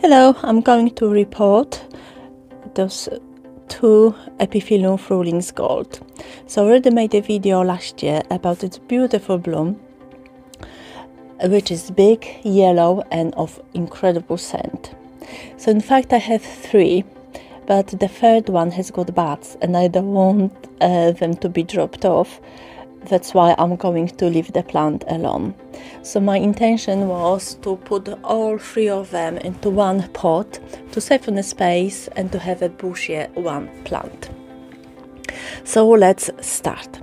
Hello, I'm going to repot those two Epiphyllum Fruhlingsgold. So I already made a video last year about this beautiful bloom, which is big, yellow and of incredible scent. So in fact I have three, but the third one has got buds and I don't want them to be dropped off. That's why I'm going to leave the plant alone. So my intention was to put all three of them into one pot to save on the space and to have a bushier one plant. So let's start.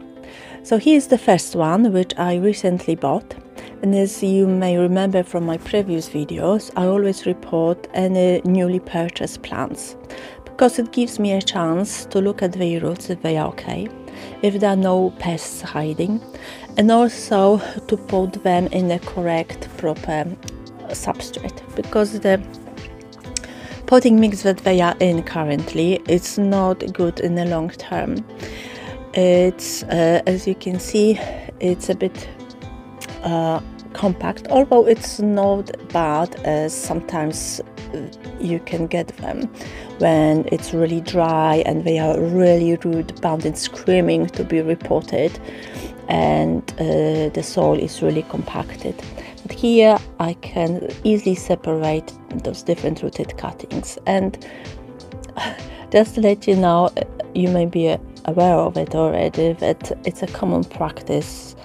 So here's the first one, which I recently bought. And as you may remember from my previous videos, I always repot any newly purchased plants because it gives me a chance to look at their roots if they are okay, if there are no pests hiding, and also to put them in the correct proper substrate, because the potting mix that they are in currently it's not good in the long term. It's as you can see, it's a bit compact, although it's not bad as sometimes you can get them when it's really dry and they are really root bound and screaming to be repotted, and the soil is really compacted. But here I can easily separate those different rooted cuttings. And just to let you know, you may be aware of it already, that it's a common practice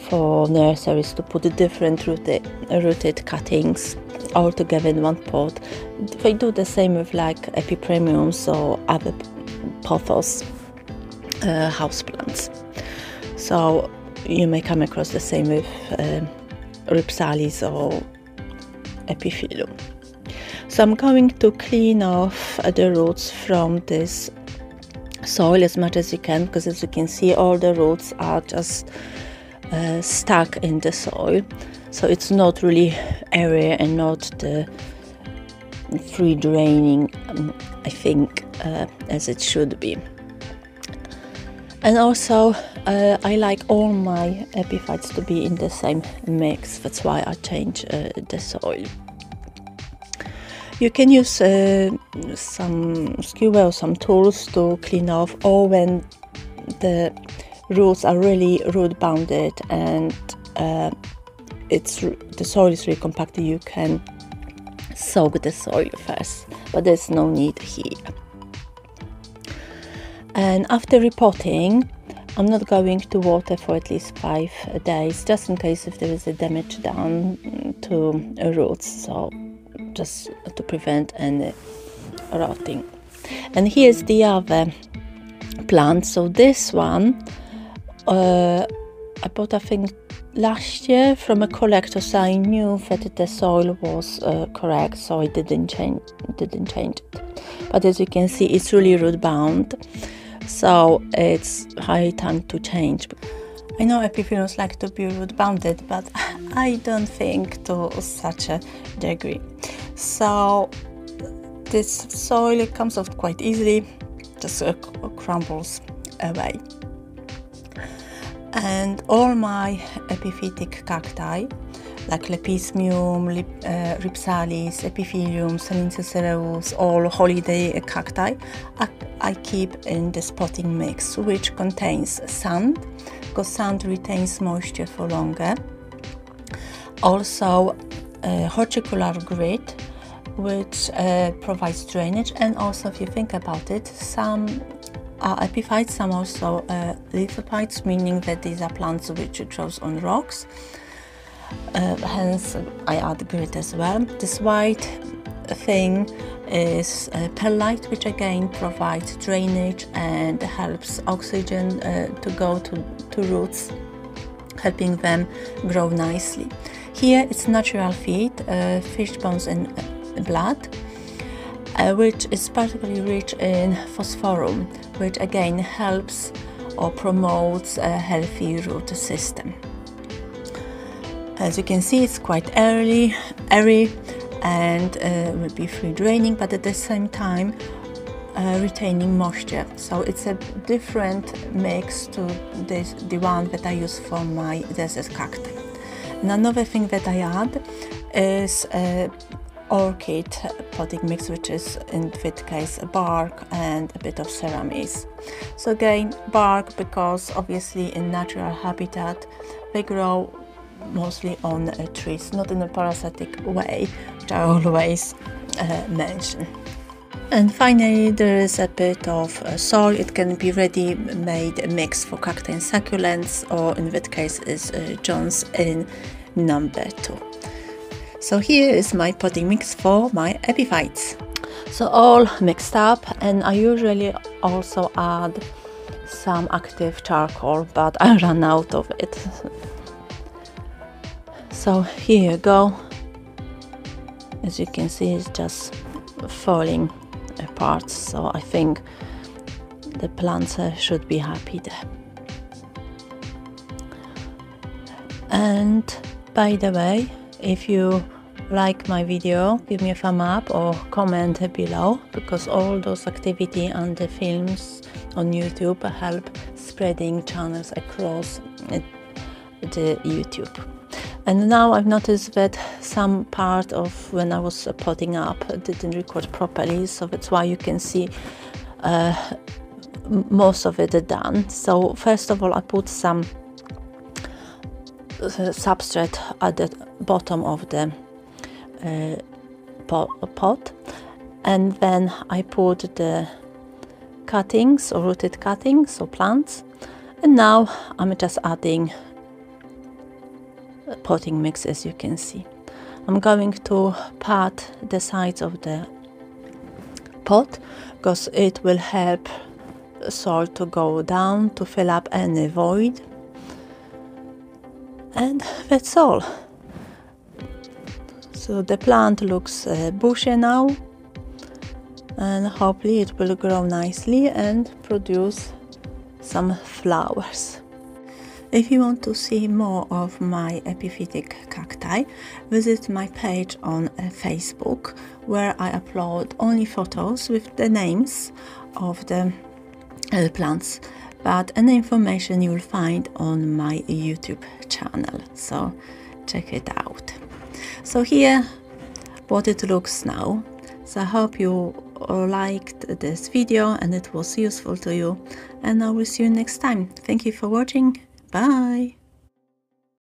for nurseries to put different rooted cuttings all together in one pot. They do the same with like epipremiums or other pothos houseplants. So you may come across the same with rhipsalis or epiphyllum. So I'm going to clean off the roots from this soil as much as you can, because as you can see, all the roots are just stuck in the soil, so it's not really area and not the free draining, I think, as it should be. And also I like all my epiphytes to be in the same mix. That's why I change the soil. You can use some skewer or some tools to clean off, or when the roots are really root bounded and the soil is really compacted, you can soak the soil first, but there's no need here. And after repotting, I'm not going to water for at least 5 days, just in case if there is a damage done to roots, so just to prevent any rotting. And here's the other plant. So this one I bought, I think, last year from a collector, so I knew that the soil was correct, so I didn't change it. But as you can see, it's really root bound, so it's high time to change. I know epiphyllums like to be root bounded, but I don't think to such a degree. So this soil comes off quite easily, just crumbles away. And all my epiphytic cacti, like Lepismium, Rhipsalis, Epiphyllum, Salincereus, all holiday cacti, I keep in this potting mix, which contains sand, because sand retains moisture for longer. Also horticular grit, which provides drainage, and also, if you think about it, some are epiphytes, some also lithophytes, meaning that these are plants which grows on rocks. Hence I add grit as well. This white thing is perlite, which again provides drainage and helps oxygen to go to roots, helping them grow nicely. Here it's natural feed, fish bones and blood, which is particularly rich in phosphorus, which again helps or promotes a healthy root system. As you can see, it's quite airy and will be free draining, but at the same time retaining moisture. So it's a different mix to the one that I use for my desert cacti. And another thing that I add is orchid potting mix, which is in this case bark and a bit of ceramides. So again, bark, because obviously in natural habitat they grow mostly on trees, not in a parasitic way, which I always mention. And finally, there is a bit of soil. It can be ready-made mix for cacti and succulents, or in that case is John's in number 2. So here is my potting mix for my epiphytes. So all mixed up, and I usually also add some active charcoal, but I ran out of it. So here you go. As you can see, it's just falling apart, so I think the plants should be happy there. And by the way, if you like my video, give me a thumb up or comment below, because all those activity and the films on YouTube help spreading channels across the YouTube. And now I've noticed that some part of when I was potting up didn't record properly, so that's why you can see most of it done. So first of all, I put some substrate at the bottom of the pot, and then I put the cuttings or rooted cuttings or plants, and now I'm just adding potting mix. As you can see, I'm going to pat the sides of the pot because it will help soil to go down to fill up any void, and that's all. So the plant looks bushy now, and hopefully it will grow nicely and produce some flowers. If you want to see more of my epiphytic cacti, visit my page on Facebook, where I upload only photos with the names of the plants, but any information you will find on my YouTube channel, so check it out. So here what it looks now. So I hope you liked this video and it was useful to you, and I will see you next time. Thank you for watching. Bye!